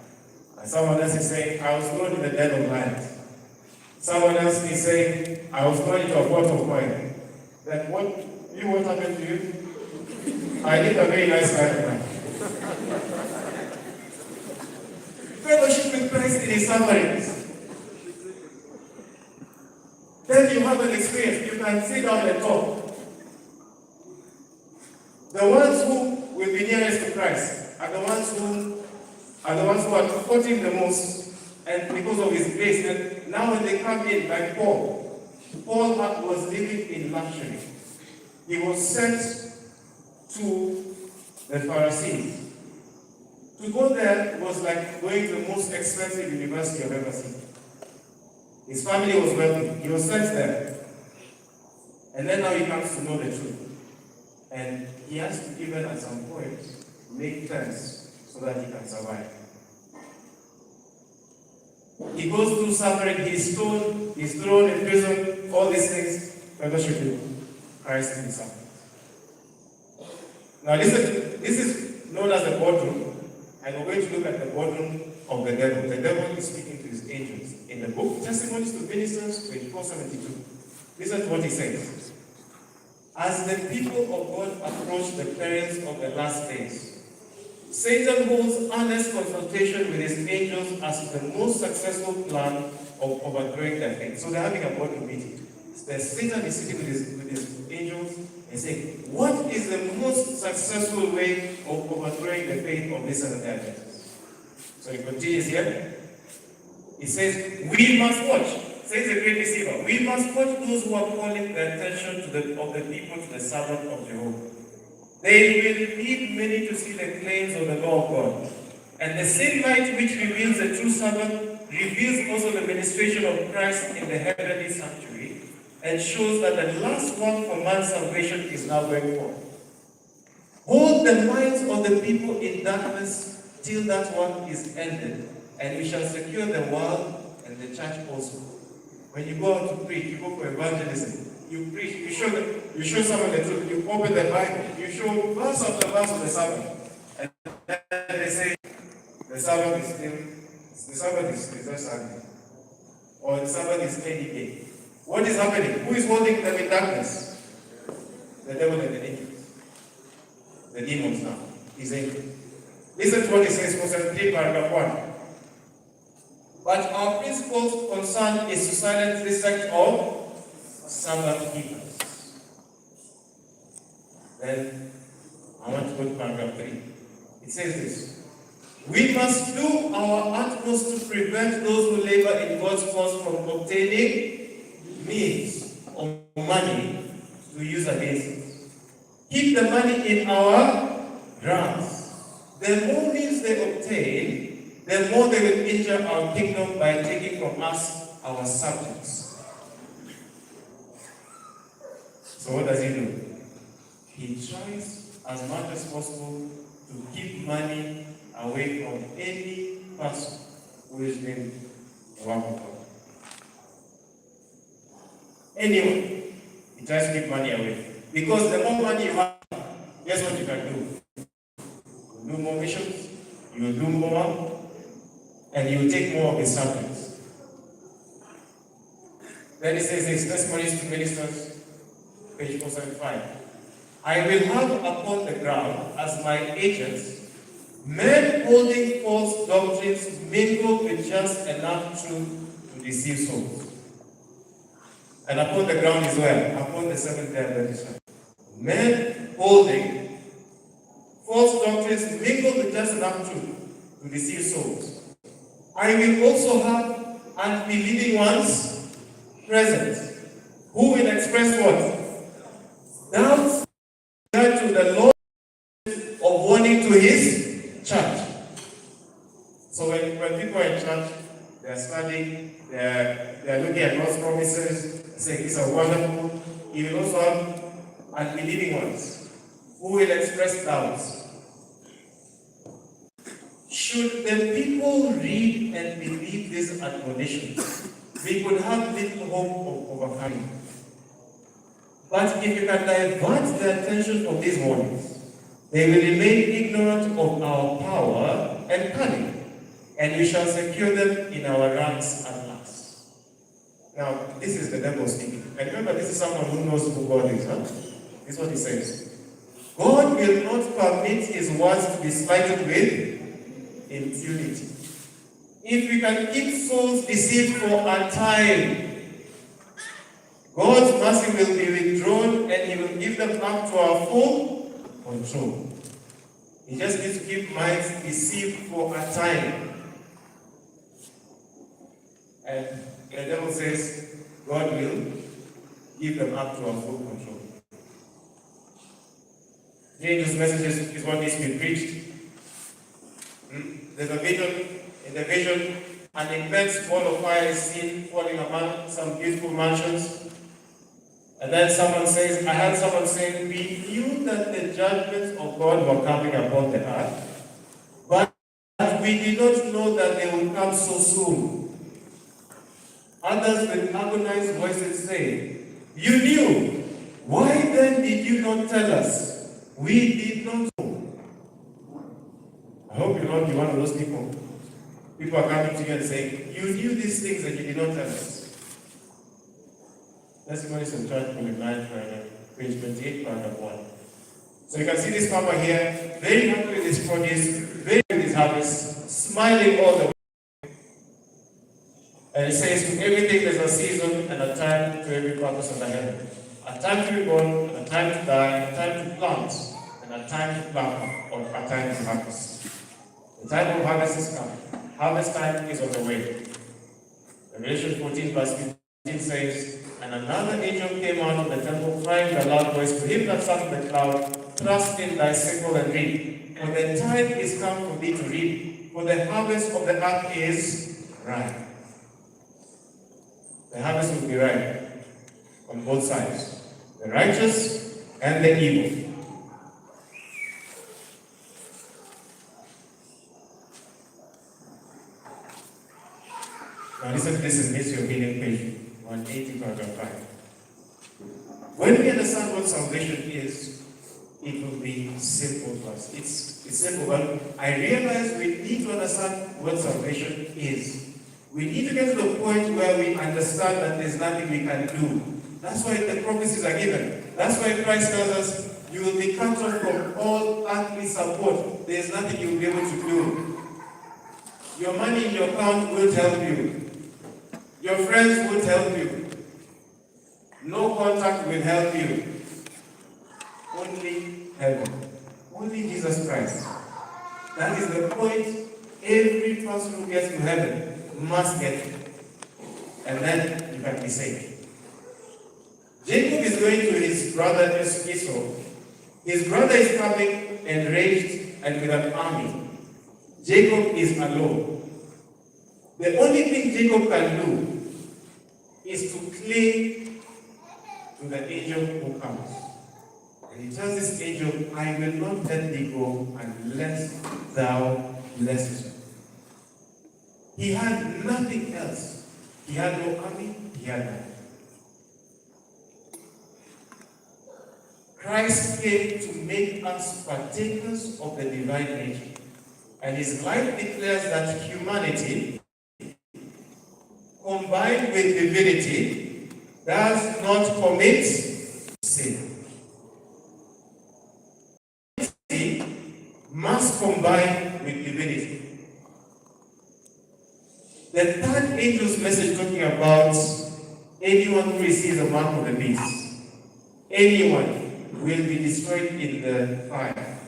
And someone else is saying, I was thrown in the den of lions. Someone else is saying, I was thrown into a pot of wine. Then what happened to you? I did a very nice life. Fellowship with Christ in his sufferings. Then you have an experience. You can sit down and talk. The ones who will be nearest to Christ are the ones who are supporting the most, and because of his grace. And now when they come in, like Paul was living in luxury. He was sent to the Pharisees. To go there was like going to the most expensive university I've ever seen. His family was wealthy. He was sent there. And then now he comes to know the truth. And he has to even at some point make plans so that he can survive. He goes through suffering, he's stoned, he's thrown in prison, all these things. Fellowship with Christ in suffering. Now listen, this is known as the boardroom, and we're going to look at the boardroom of the devil. The devil is speaking to his angels. In the book, Testimonies to Ministers, page 472. Listen to what he says. As the people of God approach the perils of the last days, Satan holds honest confrontation with his angels as the most successful plan of overthrowing their faith. So they're having a boardroom meeting. Satan is sitting with his angels and saying, what is the most successful way of overthrowing the faith of this and that? So he continues here. He says, we must watch. Says the great deceiver, we must watch those who are calling the attention of the people to the Sabbath of Jehovah. They will lead many to see the claims of the law of God. And the same light which reveals the true Sabbath reveals also the ministration of Christ in the heavenly sanctuary and shows that the last work for man's salvation is now going forth. Hold the minds of the people in darkness till that work is ended, and we shall secure the world and the church also. When you go out to preach, you go for evangelism, you preach, you show someone the truth, you open the Bible, you show verse after verse of the Sabbath, and then they say, the Sabbath is just Sunday, or the Sabbath is any day. What is happening? Who is holding them in darkness? The devil and the angels. The demons now. His angels. Listen to what he says, verse 3, paragraph 1. But our principal concern is to silence this sect of Sabbath keepers. Then, I want to go to paragraph 3. It says this. We must do our utmost to prevent those who labor in God's cause from obtaining means or money to use against us. Keep the money in our grants. The more means they obtain, the more they will injure our kingdom by taking from us our subjects. So what does he do? He tries as much as possible to keep money away from any person who is doing the work of God. Anyone, he tries to keep money away. Because the more money you have, guess what you can do? You will do more missions, you will do more, and you will take more of his subjects. Then he says this, Testimonies to Ministers, page 475. I will have upon the ground as my agents men holding false doctrines mingled with just enough truth to deceive souls. And upon the ground is where? Upon the Seventh-day Adventist. Men holding false doctrines mingled with just enough truth to deceive souls. I will also have unbelieving ones present, who will express what? Doubts to the Lord of warning to his church. So when people are in church, they are studying, they are looking at God's promises, saying these are wonderful. You will also have unbelieving ones who will express doubts. Should the people read and believe these admonitions, we could have little hope of overcoming. But if you can divert the attention from these warnings, they will remain ignorant of our power and cunning, and we shall secure them in our ranks at last. Now, this is the devil speaking. And remember, this is someone who knows who God is. This is what he says. God will not permit his words to be slighted with impunity. If we can keep souls deceived for a time, God's mercy will be withdrawn and he will give them up to our full control. He just needs to keep minds deceived for a time. And the devil says, God will give them up to our full control. The angel's message is what needs to be preached. There's a vision. In the vision, an immense ball of fire is seen falling among some beautiful mansions. And then I heard someone say, we knew that the judgments of God were coming upon the earth, but we did not know that they would come so soon. Others with agonized voices say, "You knew. Why then did you not tell us? We did not know." I hope you'll not be one of those people. People are coming to you and saying, "You knew these things and you did not tell us." Testimonies of Church, page 28, paragraph 1. So you can see this farmer here, very happy with his produce, very happy with his harvest, smiling all the way. And it says, "To everything there's a season and a time to every purpose under heaven. A time to be born, and a time to die, a time to plant, and a time to pluck, or a time to harvest." The time of harvest is coming. Harvest time is on the way. Revelation 14, verse 15 says, "And another angel came out of the temple, crying with a loud voice to him that sat in the cloud, Thrust in thy sickle and reap, for the time is come for thee to reap, for the harvest of the earth is ripe." The harvest will be ripe on both sides, the righteous and the evil. Now listen to this in Miss Your Meaning, page 180, paragraph 5. When we understand what salvation is, it will be simple to us. It's simple, but I realize we need to understand what salvation is. We need to get to the point where we understand that there's nothing we can do. That's why the prophecies are given. That's why Christ tells us, "You will be cut off from all earthly support. There's nothing you'll be able to do. Your money in your account won't help you. Your friends won't help you. No contact will help you. Only heaven. Only Jesus Christ." That is the point every person who gets to heaven must get to. And then you can be saved. Jacob is going to his brother Esau. His brother is coming enraged and with an army. Jacob is alone. The only thing Jacob can do is to cling to the angel who comes. And he tells this angel, "I will not let thee go unless thou blessest me." He had nothing else. He had no army, he had nothing. Christ came to make us partakers of the divine nature. And his life declares that humanity, combined with divinity, does not commit sin. Must combine with divinity. The third angel's message talking about anyone who receives a mark of the beast, anyone will be destroyed in the fire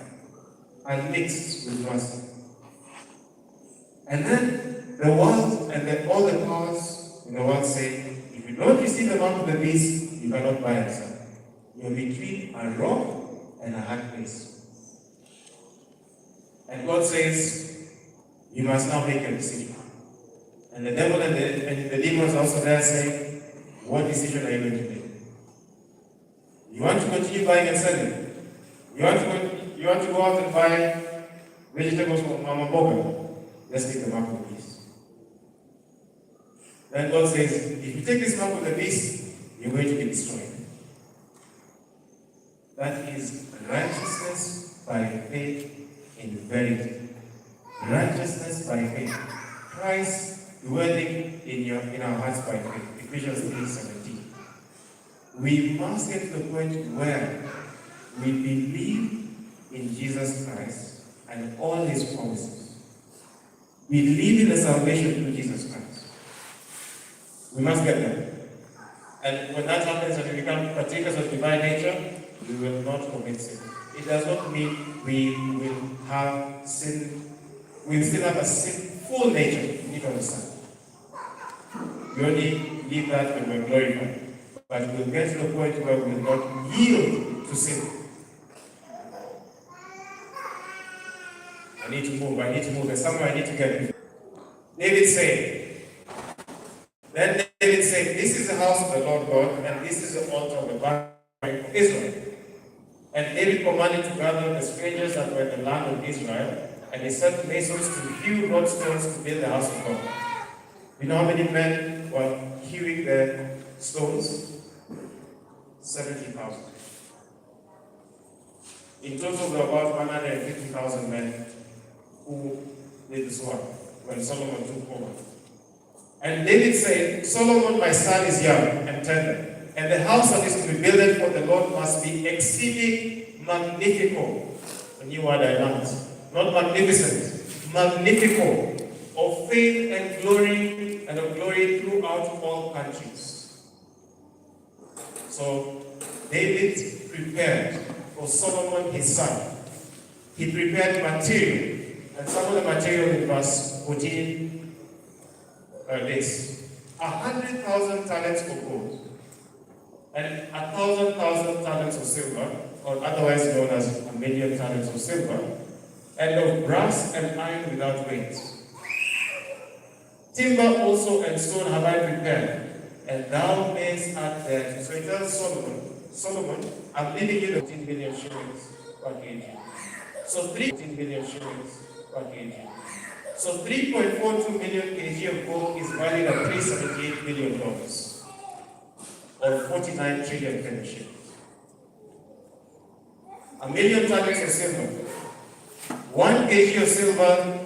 and mixed with rust. And then the world and all the powers in the world say, if you don't receive the mark of the beast, you cannot buy and sell. You're between a rock and a hard place. And God says, you must now make a decision. And the devil and the demons also there say, what decision are you going to make? You want to continue buying and selling? You want to go out and buy vegetables from Mama Boga? Let's take the mark of the beast. Then God says, if you take this mark of the beast, you're going to be destroyed. That is righteousness by faith in verity. Righteousness by faith. Christ dwelling in our hearts by faith. Ephesians 3:17. We must get to the point where we believe in Jesus Christ and all his promises. We believe in the salvation through Jesus Christ. We must get there. And when that happens and we become partakers of divine nature, we will not commit sin. It does not mean we will have sin. We will still have a sinful nature. You need to understand. We only leave that when we're glorified. But we'll get to the point where we will not yield to sin. I need to move. There's somewhere I need to get. David said, this is the house of the Lord God, and this is the altar of the banner of Israel. And David commanded to gather the strangers that were in the land of Israel, and he set masons to hew broad stones to build the house of God. You know how many men were hewing the stones? 70,000. In total, there were about 150,000 men who did this work when Solomon took over. And David said, Solomon, my son, is young and tender, and the house that is to be built for the Lord must be exceeding magnifico. A new word I learned. Not magnificent, magnifico, of faith and of glory throughout all countries. So David prepared for Solomon his son. He prepared material, and some of the material in verse 14 are this: 100,000 talents of gold, and 1,000 talents of silver, or otherwise known as 1,000,000 talents of silver, and of brass and iron without weight. Timber also and stone have I prepared, and thou mayest add thereto. So he tells Solomon, I'm leaving you 14 million shillings per kg. So 14 million shillings per kg. So 3.42 million kg of gold is valued at $378 million, or 49 trillion penny shillings. 1,000,000 talents of silver. 1 kg of silver,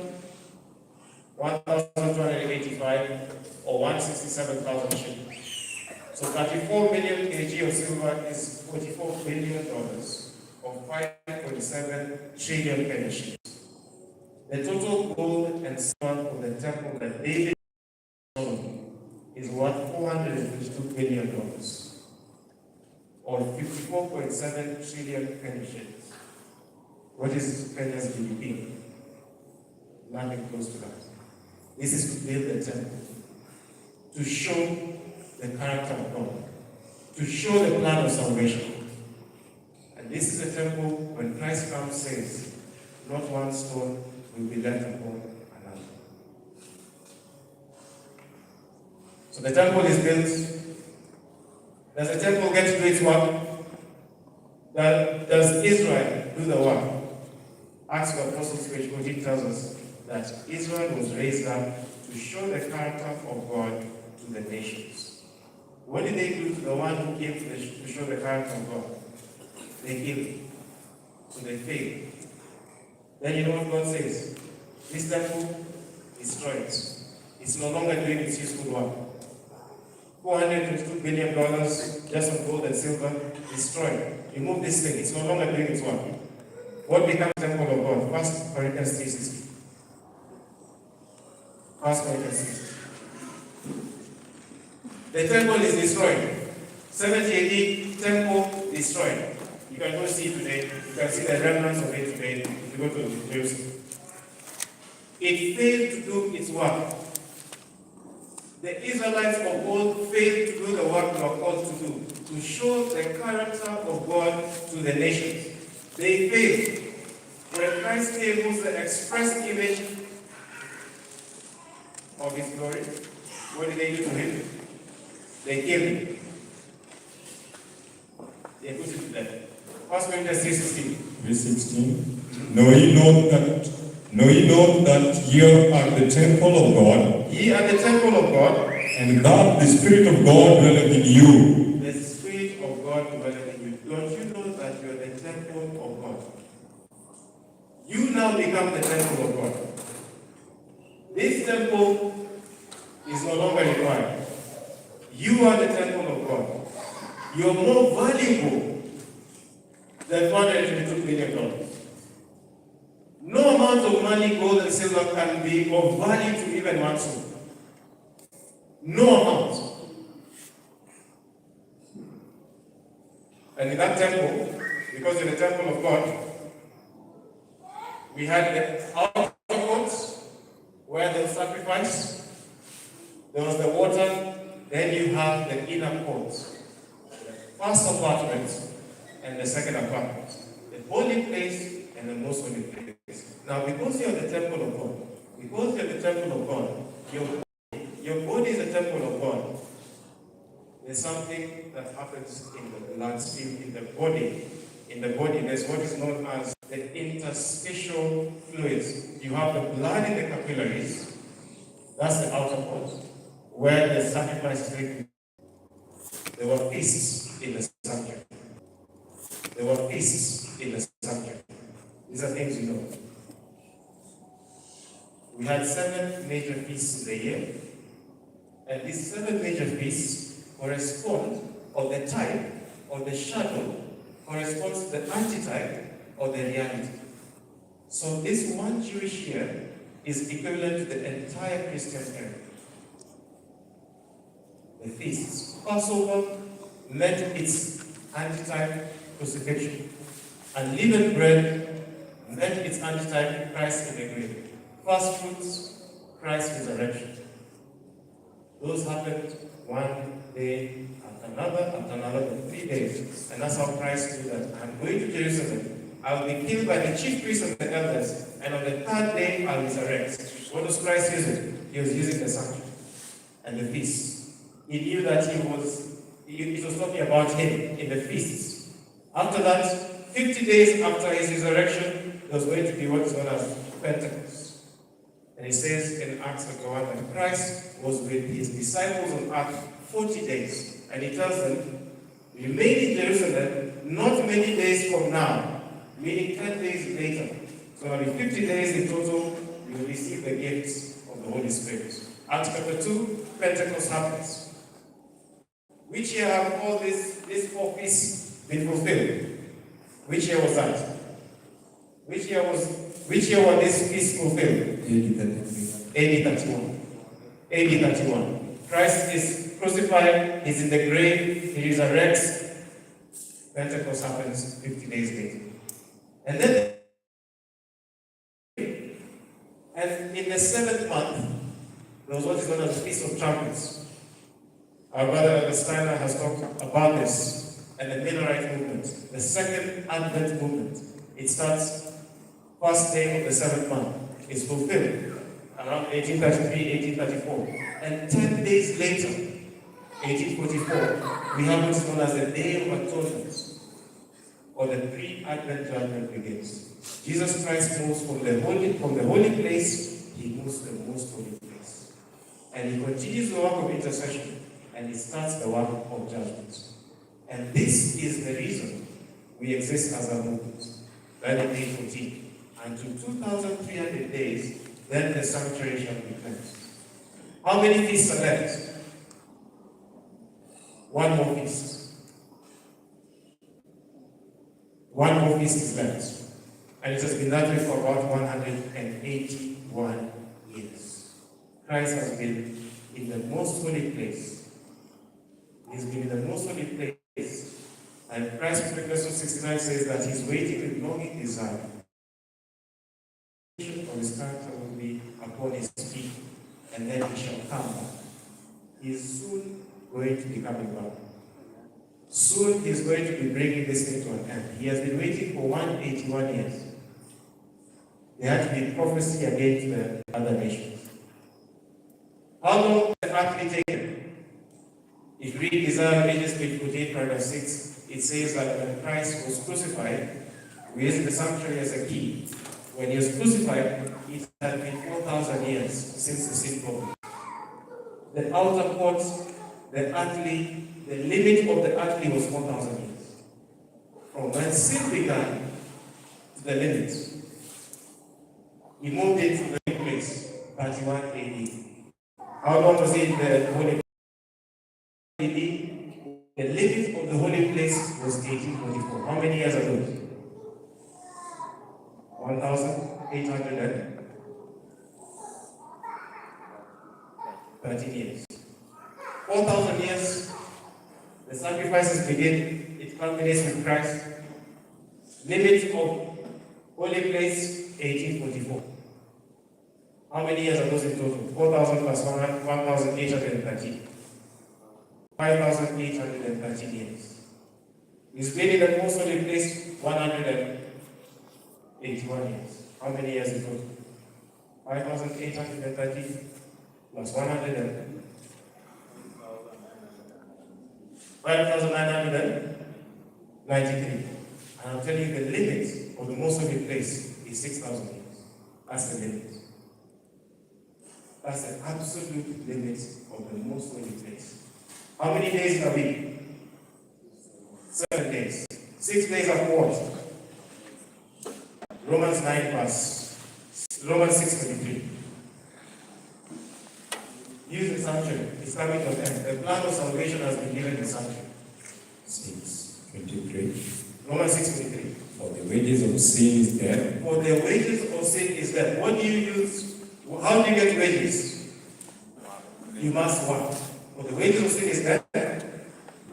1,285, or 167,000 shillings. So 34 million kg of silver is $44 billion, or 5.7 trillion penny shillings. The total gold and silver of the temple that David is worth $452 billion, or 54.7 trillion penny shillings. What is Kenya's GDP? Nothing close to that. This is to build the temple, to show the character of God, to show the plan of salvation. And this is a temple when Christ comes says, not one stone will be left upon another. So the temple is built. Does the temple get to do its work? Does Israel do the work? Acts of Apostles page 14 tells us that Israel was raised up to show the character of God to the nations. What did they do to the one who came to show the character of God? They killed him. So they failed. Then you know what God says? This temple, destroy it. It's no longer doing its useful work. $422 billion just on gold and silver, destroy. Remove this thing. It's no longer doing its work. What becomes the temple of God? 1 Corinthians 3:16. 1 Corinthians 3:16. The temple is destroyed. 70 AD, temple destroyed. You can go see today. You can see the remnants of it today if you go to Jerusalem. It failed to do its work. The Israelites of old failed to do the work they were called to do, to show the character of God to the nations. They failed. When Christ came, who's the express image of his glory, what did they do to him? They killed him. They put him to death. 1 Corinthians 3:16. Verse 16. Know ye not that ye are the temple of God, Ye are the temple of God, and that the Spirit of God dwelleth in you. the Spirit of God dwelleth in you. Don't you know that you are the temple of God? You now become the temple of God. This temple is no longer required. You are the temple of God. You are more valuable than $122 billion. No amount of money, gold, and silver can be of value to even one soul. No amount. And in that temple, because in the temple of God, we had the outer courts where there was sacrifice, there was the water, then you have the inner courts, the first apartment and the second apartment, the holy place and the most holy place. Now, because you are the temple of God, because you are the temple of God, your body is a temple of God. There's something that happens in the bloodstream, in the body. In the body, there's what is known as the interstitial fluids. You have the blood in the capillaries. That's the outer court. where the sacrifices take place. There were feasts in the sanctuary. There were feasts in the sanctuary. These are things you know. We had 7 major feasts in the year, and these 7 major feasts correspond, or the type, or the shadow, corresponds to the antitype, or the reality. So this one Jewish year is equivalent to the entire Christian era. The feasts. Passover met its antitype, crucifixion. Unleavened bread met its antitype, Christ in the grave. First fruits, Christ's resurrection. Those happened one day after another for 3 days. And that's how Christ knew that I'm going to Jerusalem. I will be killed by the chief priests and the elders, and on the 3rd day I'll resurrect. What was Christ using? He was using the sanctuary and the feasts. He knew that it was talking about him in the feasts. After that, 50 days after his resurrection, there was going to be what is known as Pentecost. And he says in Acts chapter 1 that Christ was with his disciples on earth 40 days. And he tells them, remain in Jerusalem not many days from now, meaning 10 days later. So it'll be 50 days in total, you will receive the gifts of the Holy Spirit. Acts chapter 2, Pentecost happens. Which year have all these 4 feasts been fulfilled? Which year was that? Which year were these feasts fulfilled? AD 31. AD 31. Christ is crucified, he's in the grave, he resurrects. Pentecost happens 50 days later. And then, and in the 7th month, there was what is known as the Feast of Trumpets. Our brother Steiner has talked about this, and the Millerite movement, the second Advent movement. It starts first day of the 7th month. It's fulfilled around 1833, 1834. And 10 days later, 1844, we have what's known as the Day of Atonement, or the pre-Advent judgment begins. Jesus Christ moves from the holy place, he moves to the most holy place. And he continues the work of intercession, and he starts the work of judgment. And this is the reason we exist as a movement. That in day 14. And to 2,300 days, then the sanctuary shall be cleansed. How many feasts are left? One more feast. One more feast is left. And it has been that way for about 181 years. Christ has been in the most holy place. He's been in the most holy place. And Christ, verse 69 says that he's waiting with longing desire. Of his character will be upon his feet, and then he shall come back. He is soon going to be coming back. Soon he's going to be bringing this thing to an end. He has been waiting for 181 years. There had to be prophecy against the other nations. How long has the earthly taken? If you read Isaiah page 48, paragraph 6, it says that when Christ was crucified, we used the sanctuary as a key. When he was crucified, it had been 4,000 years since the sin problem. The outer court, the limit of the earthly was 4,000 years. From when sin began to the limit, he moved it to the place, 31 AD. How long was it in the holy place? The limit of the holy place was 1844. How many years ago? 1,813 years. 4,000 years, the sacrifices begin, it culminates with Christ. Limit of holy place, 1844. How many years are those in total? 4,000 plus 1,813. 5,813 years. He's been in the most holy place 181 years. How many years in total? 5,830 plus 5,993. And I'm telling you, the limit of the most holy place is 6,000 years. That's the limit. That's the absolute limit of the most holy place. How many days in a week? 7 days. 6 days of what? Romans 9 verse. Romans 6:23. Use the sanctuary. It's coming to an end. The plan of salvation has been given in the sanctuary. 6:23. Romans 6:23. For the wages of sin is death. For the wages of sin is death. What do you use? How do you get wages? You must work. For the wages of sin is death.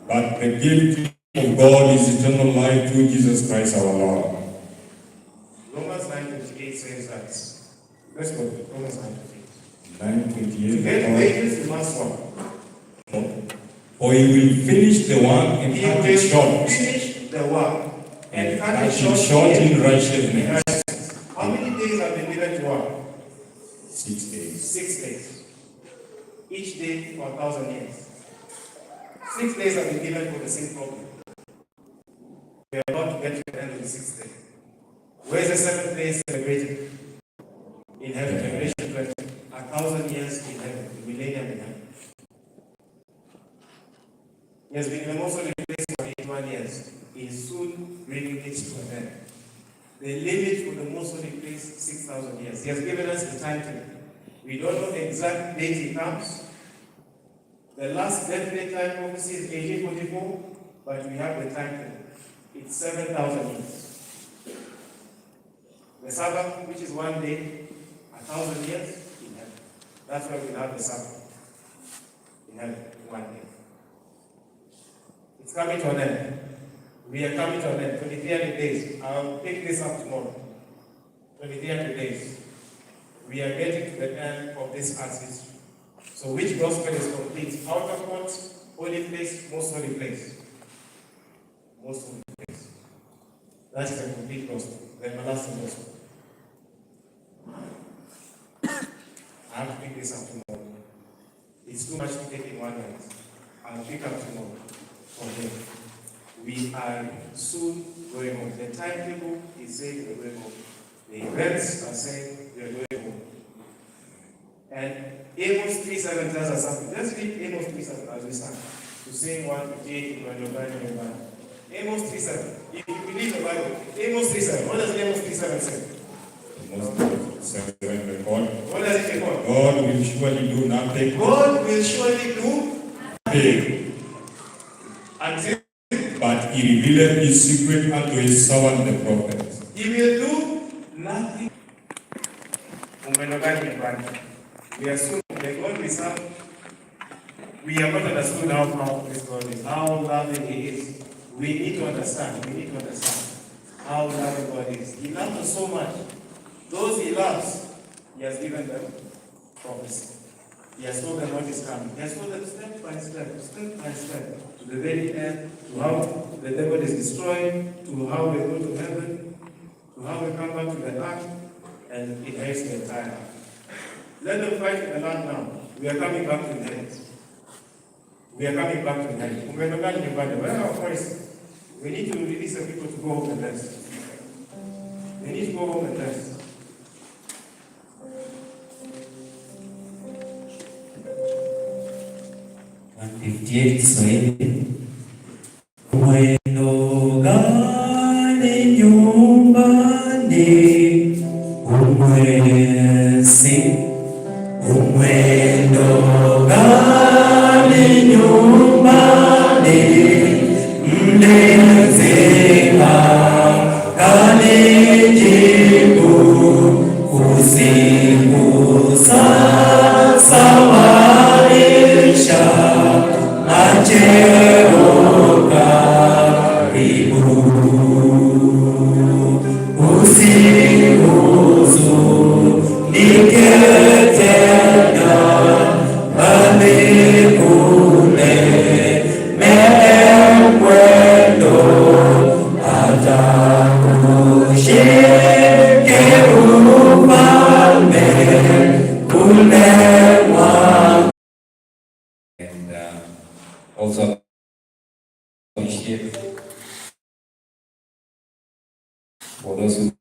But the gift of God is eternal life through Jesus Christ our Lord. Romans 9:28 says that. Let's go to Romans 9:28. 9:28. To get wages, you must work. For he will finish the work and He cut it will short. finish the work and cut Cut it it short short in in righteousness. How many days have been given to work? 6 days. 6 days. Each day for 1,000 years. 6 days have been given for the same problem. We are about to get to the end of the 6th day. Where is the 7th day celebrated? In heaven, Revelation 20. 1,000 years in heaven, the millennium in heaven. He has been in the most holy place for 81 years. He is soon bringing it to an end. The limit for the most holy place, 6,000 years. He has given us the timetable. We don't know the exact date he comes. The last definite time prophecy is 1844, but we have the timetable. It's 7,000 years. The Sabbath, which is 1 day, 1,000 years in heaven. That's why we have the Sabbath in heaven, 1 day. It's coming to an end. We are coming to an end. 2300 days. I'll pick this up tomorrow. 2300 days. We are getting to the end of this earth's history. So which gospel is complete? Outer court, holy place, most holy place. Most holy place. That's the complete gospel, the everlasting gospel. I have to pick this up tomorrow. It's too much to take in 1 night. I'll pick up tomorrow for him. We are soon going home. The timetable is saying we're going home. The events are saying we're going home. And Amos 3:7 tells us something. Let's read Amos 3:7 as we start. To sing 158 in Bible. Amos 3:7. If you believe the Bible, Amos 3:7. What does Amos 3:7 say? Amos 7 record. What does it record? God will surely do nothing. God will surely do Nothing. until But he revealed his secret unto his servant the prophets. he will do nothing. We are soon the God we serve. We have not understood how powerful this God is, how loving He is. We need to understand. We need to understand how loving God is. He loves us so much. Those He loves, He has given them prophecy. He has told them what is coming. He has told them step by step, to the very end, to how the devil is destroyed, to how we go to heaven, to how we come back to the earth, and inherit the entire earth. Let them fight in the land now. We are coming back to inherit. We are coming back to inherit. Where are our voices? We need to release the people to go home and rest. They need to go home and rest. Kiswahili. Mwendo gani nyumbani, umwezi, umwendo gani nyumbani, mlezima gani jibu, usiku sasa waisha. Acheo karibu, usihuzunike tena, bali ulemewe mwendo, hata ushike ufalme ule wa. And also appreciate for those who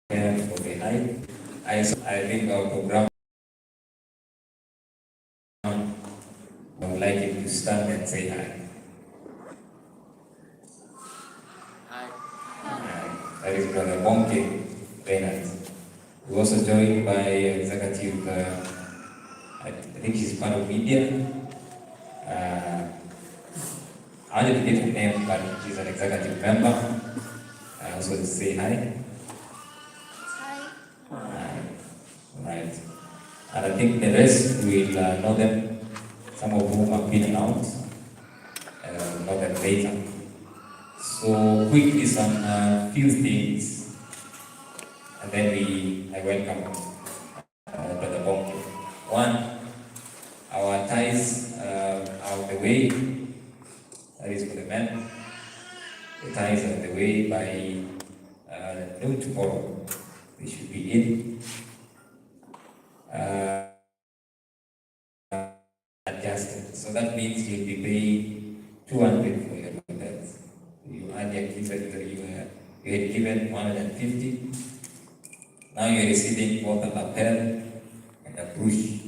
care for the night. I think our program stand and say hi. That is Brother Bonke Leonard. We're also joined by Executive, I think she's part of media. I didn't get her name, but she's an executive member. Also to say hi. Right. And I think the rest will know them, some of whom have been out, know them later. So quickly some few things, and then I welcome Brother Bonke. One, our ties are on the way. That is for the men. The ties are on the way by noon tomorrow. They should be in. Adjusted. So that means you'll be paying 200 for your products. You earlier given, you had given 150. Now you're receiving both a lapel and a brush.